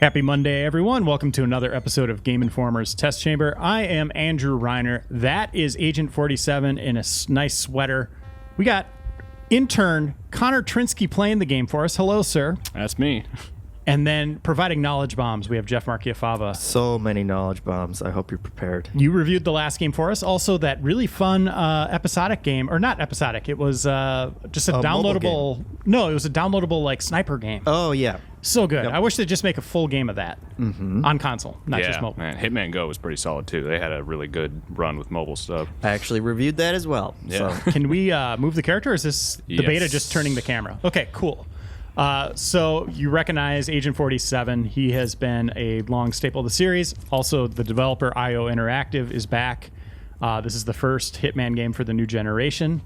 Happy Monday, everyone. Welcome to another episode of Game Informer's Test Chamber. I am Andrew Reiner. That is Agent 47 in a nice sweater. We got intern Connor Trinske playing the game for us. Hello, sir. That's me. And then providing knowledge bombs, we have Jeff Marchiafava. So many knowledge bombs. I hope you're prepared. You reviewed the last game for us. Also, that really fun episodic game, or not episodic. It was just a downloadable. No, it was a downloadable like sniper game. Oh yeah, so good. Yep. I wish they'd just make a full game of that on console, not just mobile. Man, Hitman Go was pretty solid too. They had a really good run with mobile stuff. I actually reviewed that as well. Yeah. So. Can we move the character? Or is this the beta just turning the camera? Okay, cool. So you recognize Agent 47. He has been a long staple of the series. Also, the developer IO Interactive is back. This is the first Hitman game for the new generation.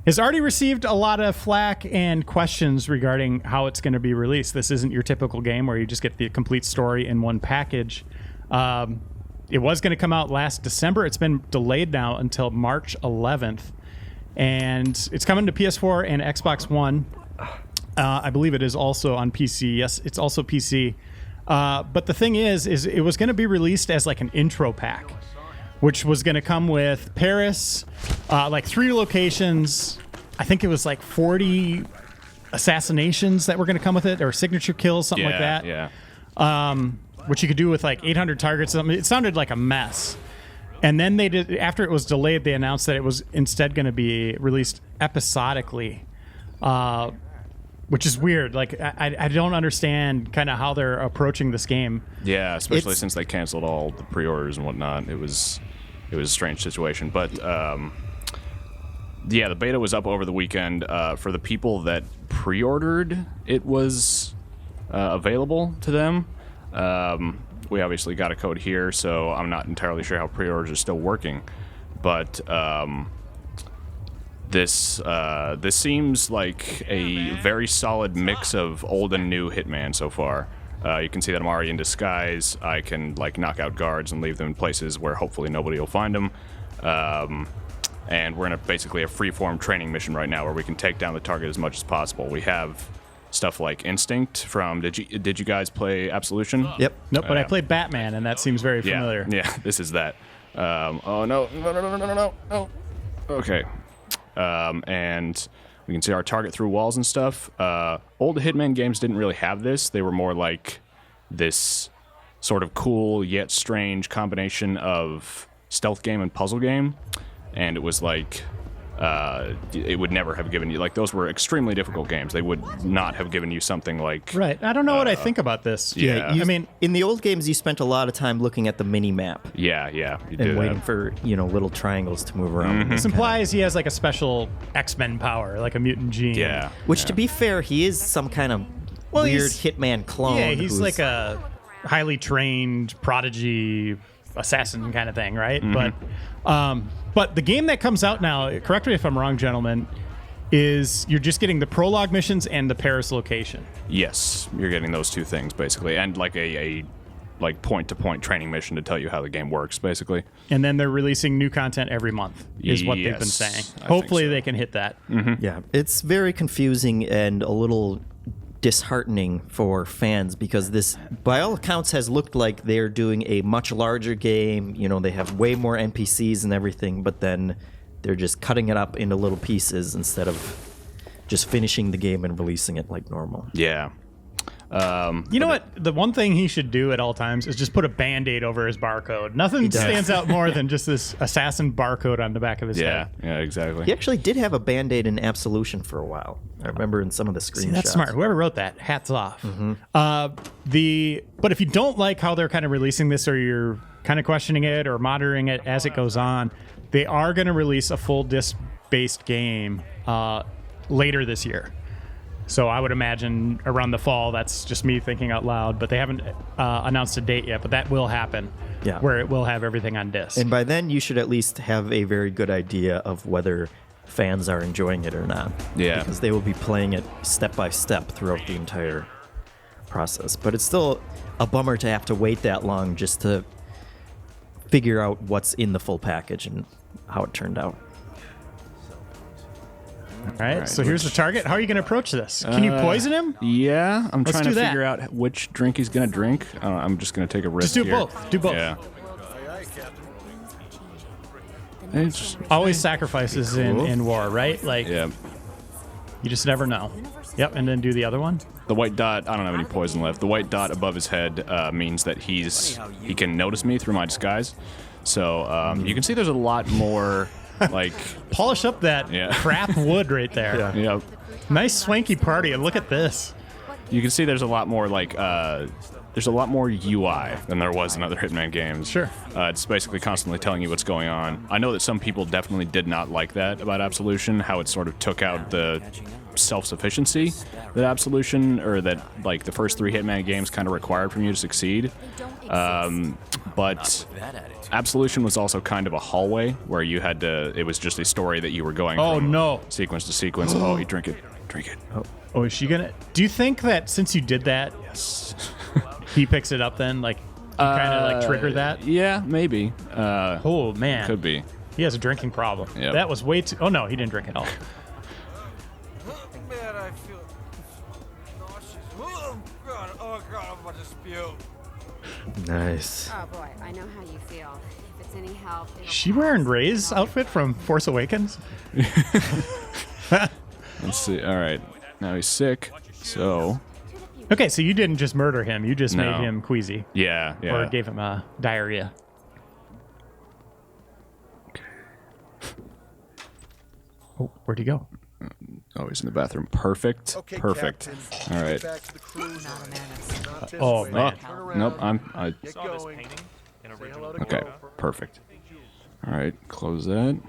Has already received a lot of flack and questions regarding how it's going to be released. This isn't your typical game where you just get the complete story in one package. It was going to come out last December. It's been delayed now until March 11th. And it's coming to PS4 and Xbox One. I believe it is also on PC. Yes, it's also PC. But the thing is it was going to be released as like an intro pack, which was going to come with Paris, like 3 locations. I think it was like 40 assassinations that were going to come with it, or signature kills, something like that. Yeah. Which you could do with like 800 targets. It sounded like a mess. And then they did, after it was delayed, they announced that it was instead going to be released episodically. Which is weird. Like, I don't understand kind of how they're approaching this game. Yeah, especially since they canceled all the pre-orders and whatnot. It was a strange situation. But yeah, the beta was up over the weekend. For the people that pre-ordered, it was available to them. We obviously got a code here, so I'm not entirely sure how pre-orders are still working. But This seems like a very solid mix of old and new Hitman so far. You can see that I'm already in disguise. I can like knock out guards and leave them in places where hopefully nobody will find them. And we're in basically a free-form training mission right now where we can take down the target as much as possible. We have stuff like Instinct from. Did you guys play Absolution? Yep. Nope, but I played Batman, and that seems very familiar. Yeah, this is that. Oh no. Okay. And we can see our target through walls and stuff. Old Hitman games didn't really have this. They were more like this sort of cool yet strange combination of stealth game and puzzle game. And it was like, it would never have given you, like, those were extremely difficult games. They would not have given you something like... Right. I don't know what I think about this. Yeah. I mean, in the old games, you spent a lot of time looking at the mini map. Yeah. You and did waiting for, little triangles to move around. This implies he has like a special X-Men power, like a mutant gene. Yeah. Which, to be fair, he is some kind of weird Hitman clone. Yeah, he's like a highly trained prodigy assassin kind of thing, right? But the game that comes out now, correct me if I'm wrong, gentlemen, is you're just getting the prologue missions and the Paris location. Yes, you're getting those two things basically, and like a like point-to-point training mission to tell you how the game works, basically. And then they're releasing new content every month, is what they've been saying. Hopefully they can hit that. Yeah, it's very confusing and a little disheartening for fans because this, by all accounts, has looked like they're doing a much larger game. They have way more NPCs and everything, but then they're just cutting it up into little pieces instead of just finishing the game and releasing it like normal. Yeah. You know what? The one thing he should do at all times is just put a Band-Aid over his barcode. Nothing stands out more than just this assassin barcode on the back of his head. Yeah, exactly. He actually did have a Band-Aid in Absolution for a while. I remember in some of the screenshots. See, that's smart. Whoever wrote that, hats off. But if you don't like how they're kind of releasing this, or you're kind of questioning it or monitoring it as it goes on, they are going to release a full disc-based game later this year. So I would imagine around the fall. That's just me thinking out loud, but they haven't announced a date yet. But that will happen, where it will have everything on disc. And by then, you should at least have a very good idea of whether fans are enjoying it or not. Yeah. Because they will be playing it step by step throughout the entire process. But it's still a bummer to have to wait that long just to figure out what's in the full package and how it turned out. right, So here's the target. How are you going to approach this? Can you poison him? Yeah, I'm trying to do that. figure out which drink he's gonna drink. I'm just gonna take a risk. Just do here. both. Do both. Yeah. Always sacrifices in war, right? Like, Yeah. you just never know. Yep, and then do the other one. The white dot. I don't have any poison left. The white dot above his head means that he can notice me through my disguise. So you can see there's a lot more like Polish up that crap wood right there. Yeah. you know. Nice swanky party, and look at this. You can see there's a lot more like there's a lot more UI than there was in other Hitman games. Sure. It's basically constantly telling you what's going on. I know that some people definitely did not like that about Absolution, how it sort of took out the self-sufficiency that Absolution, or that like the first 3 Hitman games kind of required from you to succeed. But Absolution was also kind of a hallway where you had to, it was just a story that you were going from sequence to sequence. Oh, you drink it. Drink it. Oh, is she gonna? Do you think that since you did that, Yes. he picks it up then? Like, kind of like trigger that? Yeah, maybe. Oh, man. Could be. He has a drinking problem. Yep. That was way too. Oh, no, he didn't drink at all. Man, I feel nauseous. Oh God, I'm about to spew. Nice. Oh boy, I know how you feel. If it's any help, it'll She pass. wearing Ray's outfit from Force Awakens? Let's see. All right. Now he's sick. So, Okay, so you didn't just murder him. You just No. made him queasy. yeah. Or gave him diarrhea. Oh, where'd he go? Oh, he's in the bathroom. Perfect. Perfect. All right. Back to the cruise. Oh, man. Nope. Get going. Say hello to Okay. Grover. Perfect. All right. Close that.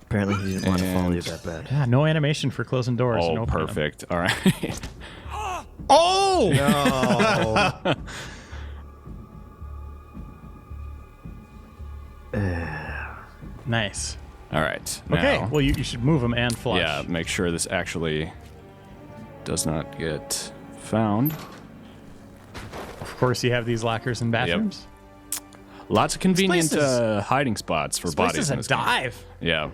Apparently he didn't want to follow you And- that bad. Yeah, no animation for closing doors. Oh, and opening them. perfect. All right. Oh! No. Nice. All right. Okay, Now, well, you should move him and flush. yeah. Make sure this actually does not get found. Of course, you have these lockers and bathrooms. Lots of convenient place is- hiding spots for This place bodies is in a this game. dive. Yeah.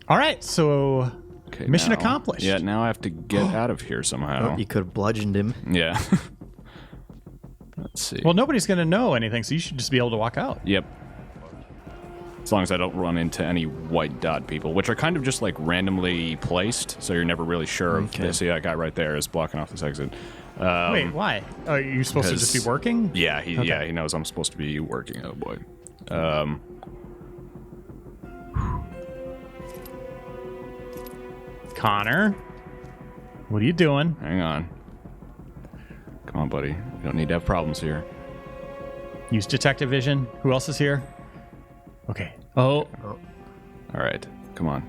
All right, so Okay. mission now- accomplished. Yeah. Now I have to get out of here somehow. You could have bludgeoned him. Yeah. Let's see. Well, nobody's going to know anything, so you should just be able to walk out. Yep. As long as I don't run into any white dot people, which are kind of just like randomly placed, so you're never really sure if this that guy right there is blocking off this exit. Wait, why? Are you supposed to just be because- working? Yeah, Okay. he knows I'm supposed to be working. Oh boy. Connor, what are you doing? Hang on. Come on, buddy. We don't need to have problems here. Use detective vision. Who else is here? Okay. Oh, All right. Come on.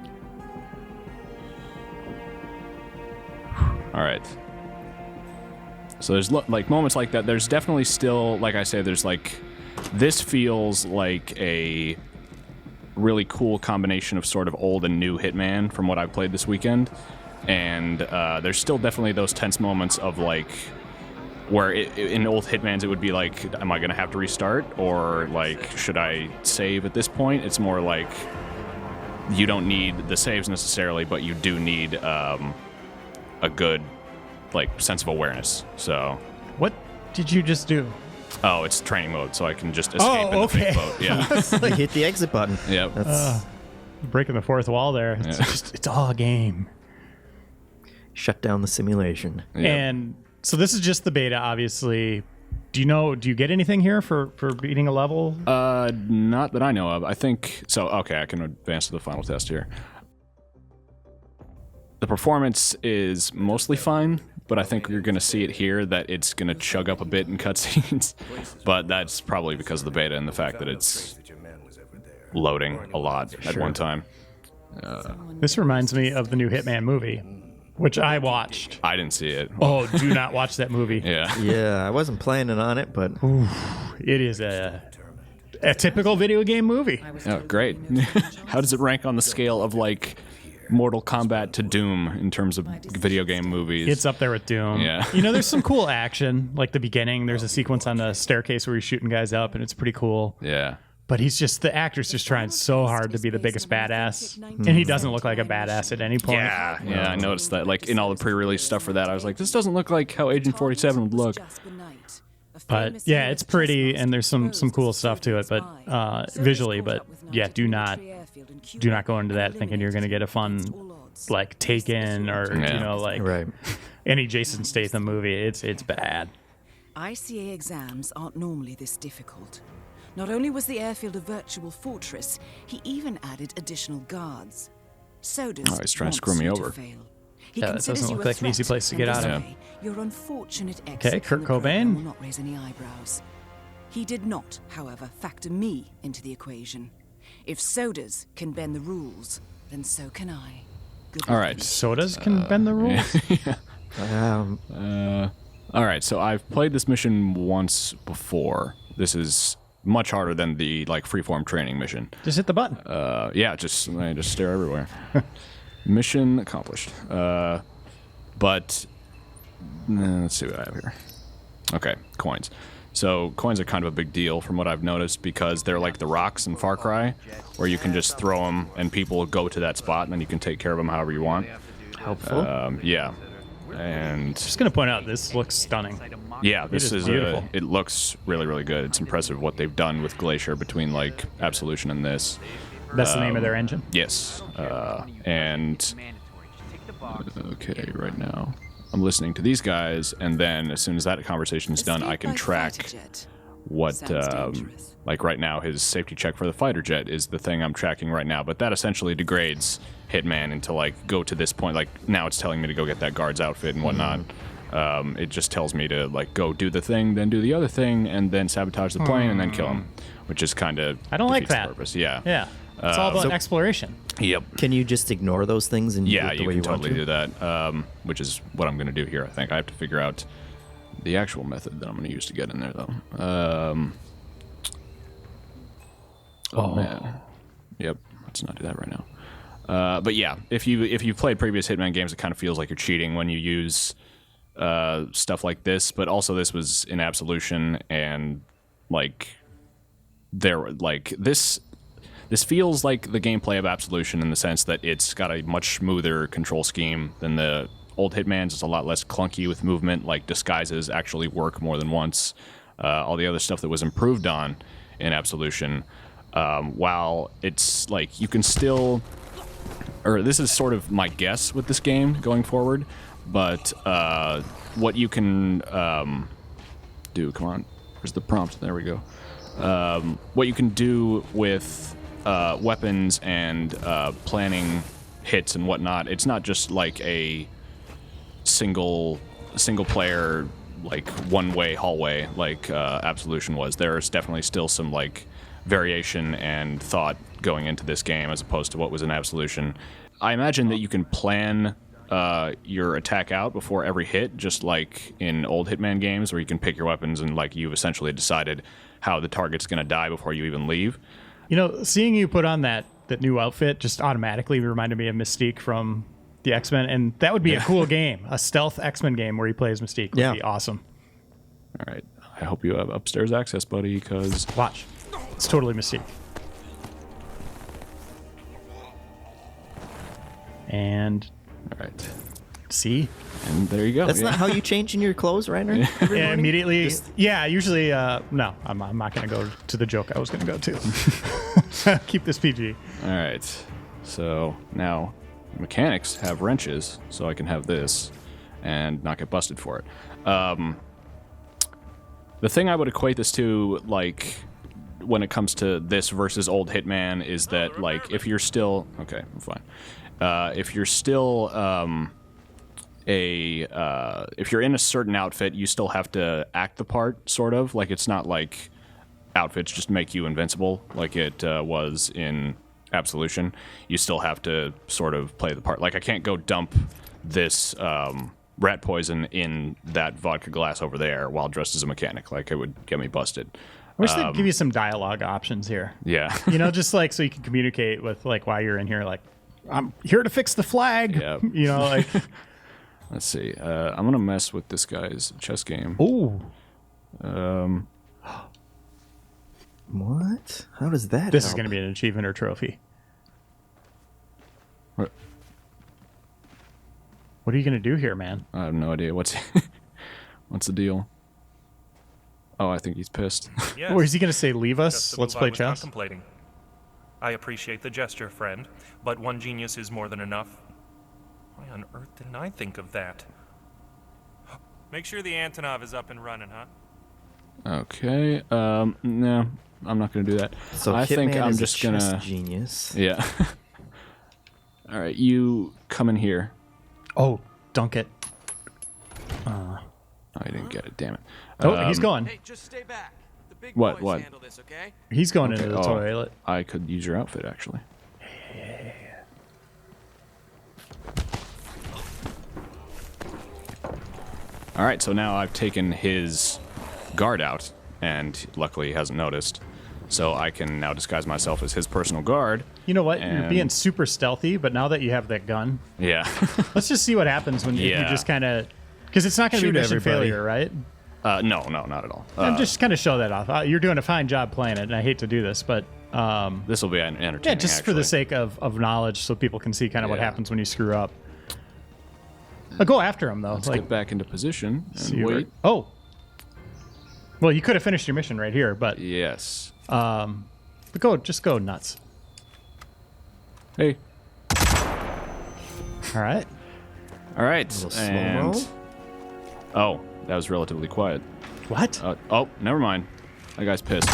All right. So there's like moments like that. There's definitely still, like I say, there's like, this feels like a really cool combination of sort of old and new Hitman from what I played this weekend. And there's still definitely those tense moments of like, where in old Hitmans it would be like, am I going to have to restart? Or like, should I save at this point? It's more like, you don't need the saves necessarily, but you do need a good like sense of awareness. So, what did you just do? oh, it's training mode, so I can just escape in the okay. big boat. Yeah. You hit the exit button. Yep. That's Breaking the fourth wall there. It's Yeah. just, it's all a game. shut down the simulation. Yep. And so this is just the beta, obviously. Do you get anything here for beating a level? Not that I know of. I think so. Okay, I can advance to the final test here. The performance is mostly fine, but I think you're going to see it here that it's going to chug up a bit in cutscenes. But that's probably because of the beta and the fact that it's loading a lot at one time. This reminds me of the new Hitman movie, which I watched. I didn't see it. Oh, do not watch that movie. Yeah. Yeah, I wasn't planning on it, but It is a typical video game movie. Oh, great. How does it rank on the scale of like Mortal Kombat to Doom in terms of video game movies? It's up there with Doom. Yeah. There's some cool action, like the beginning. There's a sequence on the staircase where he's shooting guys up, and it's pretty cool. Yeah. But the actor's just trying so hard to be the biggest badass, and he doesn't look like a badass at any point. Yeah, I noticed that. Like in all the pre-release stuff for that, I was like, this doesn't look like how Agent 47 would look. But yeah, it's pretty, and there's some cool stuff to it, but visually. But yeah, do not go into that thinking you're going to get a fun like Taken or Right. any Jason Statham movie. It's bad. ICA exams aren't normally this difficult. Not only was the airfield a virtual fortress, he even added additional guards. Sodas he's trying to screw me over. He Yeah, that considers doesn't you look a like an easy threat, place to and get out this of. way, your unfortunate exit Okay, from Kurt the program Cobain. will not raise any eyebrows. He did not, however, factor me into the equation. If Sodas can bend the rules, then so can I. Good All luck. right. Sodas can bend the rules. All right, so I've played this mission once before. This is much harder than the like freeform training mission. Just hit the button. Yeah, just stare everywhere. Mission accomplished. But let's see what I have here. Okay, coins. So coins are kind of a big deal from what I've noticed because they're like the rocks in Far Cry, where you can just throw them and people go to that spot and then you can take care of them however you want. Helpful. Yeah, and Just gonna point out this looks stunning. yeah, this is is beautiful. it looks really, really good. It's impressive what they've done with Glacier between like Absolution and this. That's the name of their engine. Yes, and okay, right now I'm listening to these guys, and then as soon as that conversation's done, I can track what, like right now, his safety check for the fighter jet is the thing I'm tracking right now. But that essentially degrades Hitman into like go to this point. Like now it's telling me to go get that guard's outfit and whatnot. It just tells me to like go do the thing, then do the other thing, and then sabotage the plane and then kill him, which is kind of I don't like defeats the that. purpose. Yeah. Yeah. It's all about so- exploration. Yep. Can you just ignore those things and Yeah, do it the you way can you want totally to? do that, which is what I'm going to do here, I think. I have to figure out the actual method that I'm going to use to get in there, though. Man. Yep, let's not do that right now. But yeah, if you've played previous Hitman games, it kind of feels like you're cheating when you use stuff like this. But also, this was in Absolution, and like this feels like the gameplay of Absolution in the sense that it's got a much smoother control scheme than the old Hitman's. It's a lot less clunky with movement. Like disguises actually work more than once. All the other stuff that was improved on in Absolution, while it's like you can still, or this is sort of my guess with this game going forward, but what you can do, come on, where's the prompt? There we go. What you can do with weapons and planning hits and whatnot, it's not just like a single player like one-way hallway like Absolution was. There's definitely still some like variation and thought going into this game as opposed to what was in Absolution. I imagine that you can plan your attack out before every hit, just like in old Hitman games where you can pick your weapons and like you've essentially decided how the target's going to die before you even leave. You know, seeing you put on that new outfit just automatically reminded me of Mystique from the X-Men, and that would be a cool game, a stealth X-Men game where he plays Mystique would be awesome. All right. I hope you have upstairs access, buddy, because... Watch. It's totally Mystique. And... All right. See? And there you go. That's not how you change in your clothes, Reiner? Yeah, immediately. Yeah, usually. No, I'm not going to go to the joke I was going to go to. Keep this PG. All right. So now mechanics have wrenches, so I can have this and not get busted for it. The thing I would equate this to, like, when it comes to this versus old Hitman, is that, like, if you're still... Okay, I'm fine. If you're still... if you're in a certain outfit, you still have to act the part, sort of. Like, it's not like outfits just make you invincible like it was in Absolution. You still have to sort of play the part. Like, I can't go dump this rat poison in that vodka glass over there while dressed as a mechanic. Like, it would get me busted. I wish they'd give you some dialogue options here. Yeah. You know, just like so you can communicate with like why you're in here. Like, I'm here to fix the flag. Yeah. You know, like. Let's see. I'm going to mess with this guy's chess game. Ooh. What? How does that This is help? going to be an achievement or trophy. What? What are you going to do here, man? I have no idea. What's the deal? Oh, I think he's pissed. Yes. Or is he going to say, leave Just us? the Let's move I play was chess? Contemplating. I appreciate the gesture, friend, but one genius is more than enough. Why on earth didn't I think of that? Make sure the Antonov is up and running, huh? Okay. No, I'm not gonna do that. So I think Hitman I'm is a just chess gonna. genius. Yeah. All right, you come in here. Oh, dunk it. Oh, I didn't get it. Damn it. Oh, he's going. Hey, just stay back. The big What- boys what? handle this, okay? He's going Okay, into the oh, toilet. I could use your outfit actually. All right, so now I've taken his guard out, and luckily he hasn't noticed. So I can now disguise myself as his personal guard. You know what? You're And- being super stealthy, but now that you have that gun, Yeah. let's just see what happens when you Yeah. just kind of... Because it's not going to be Shoot mission everybody. failure, right? No, not at all. And just kind of show that off. You're doing a fine job playing it, and I hate to do this, but This will be entertaining. yeah, just for the actually. sake of knowledge, so people can see kind of what Yeah. happens when you screw up. Go after him though. Let's like, get back into position see and where- wait. Oh, well, you could have finished your mission right here, but Yes. just go nuts. Hey. All right. All right. little And slow-mo. oh, that was relatively quiet. What? Oh, never mind. That guy's pissed.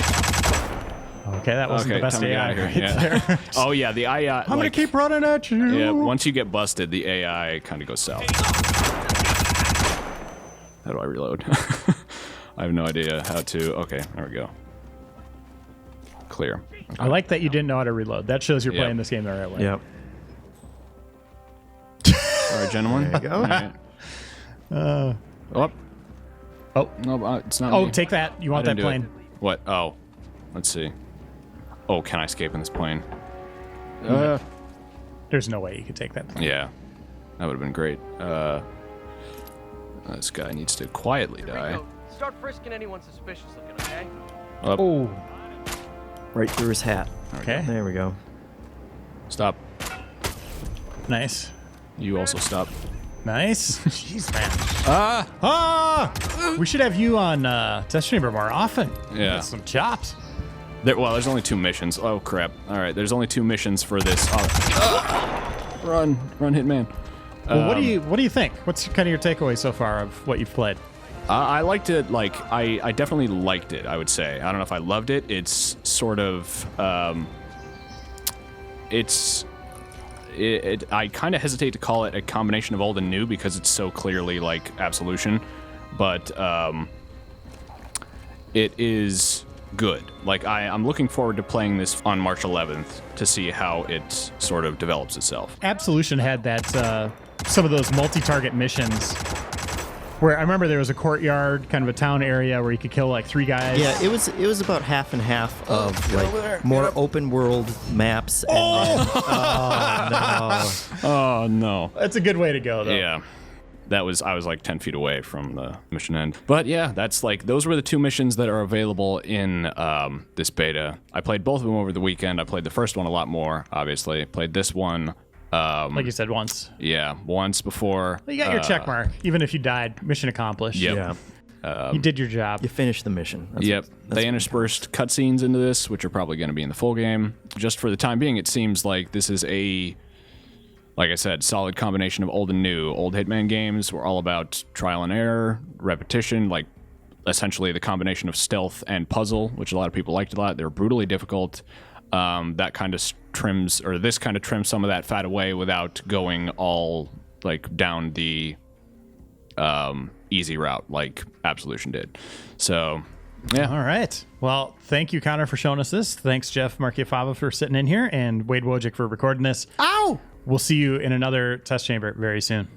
Okay, that wasn't Okay, the best time to get AI out of right here. Yeah. there. Oh yeah, the AI. I'm gonna keep running at you. Yeah, once you get busted, the AI kind of goes south. How do I reload? I have no idea how to. Okay, there we go. Clear. I like that you didn't know how to reload. That shows you're Yep. playing this game the right way. Yep. All right, gentlemen. There you go. All right. Oh, No, it's not. oh, me. take that. You I want that didn't do it. plane? What? Oh, let's see. Oh, can I escape in this plane? There's no way you could take that plane. Yeah, that would have been great. This guy needs to quietly die. Rico, start frisking anyone suspicious looking, okay? Up. Oh, Right through his hat. okay. There we go. Stop. Nice. You also stop. Nice. Jeez, man. We should have you on Test Chamber more often. Yeah. Get some chops. Well, there's only 2 missions. Oh crap! All right, there's only 2 missions for this. Oh. Run, Hitman. Well, what do you think? What's kind of your takeaway so far of what you've played? I liked it. Like I definitely liked it. I would say. I don't know if I loved it. It's sort of. I kind of hesitate to call it a combination of old and new because it's so clearly like Absolution, but it is good. Like I'm looking forward to playing this on March 11th to see how it sort of develops itself. Absolution had that some of those multi-target missions where I remember there was a courtyard, kind of a town area where you could kill like 3 guys. Yeah, it was about half and half of like more open world maps. And Oh no. That's a good way to go, though. Yeah. I was like 10 feet away from the mission end. But yeah, that's like, those were the 2 missions that are available in this beta. I played both of them over the weekend. I played the first one a lot more, obviously. Played this one, Like you said once. yeah, once before. Well, you got your check mark. Even if you died, mission accomplished. Yep. yeah, You did your job. you finished the mission. That's Yep. that's They interspersed cutscenes into this, which are probably going to be in the full game. Just for the time being, it seems like this is like I said, solid combination of old and new. Old Hitman games were all about trial and error, repetition, like essentially the combination of stealth and puzzle, which a lot of people liked a lot. They were brutally difficult. That kind of trims some of that fat away without going all like down the easy route like Absolution did. So, yeah. All right. Well, thank you, Connor, for showing us this. Thanks, Jeff Marchiafava, for sitting in here, and Wade Wojcik for recording this. Ow! We'll see you in another test chamber very soon.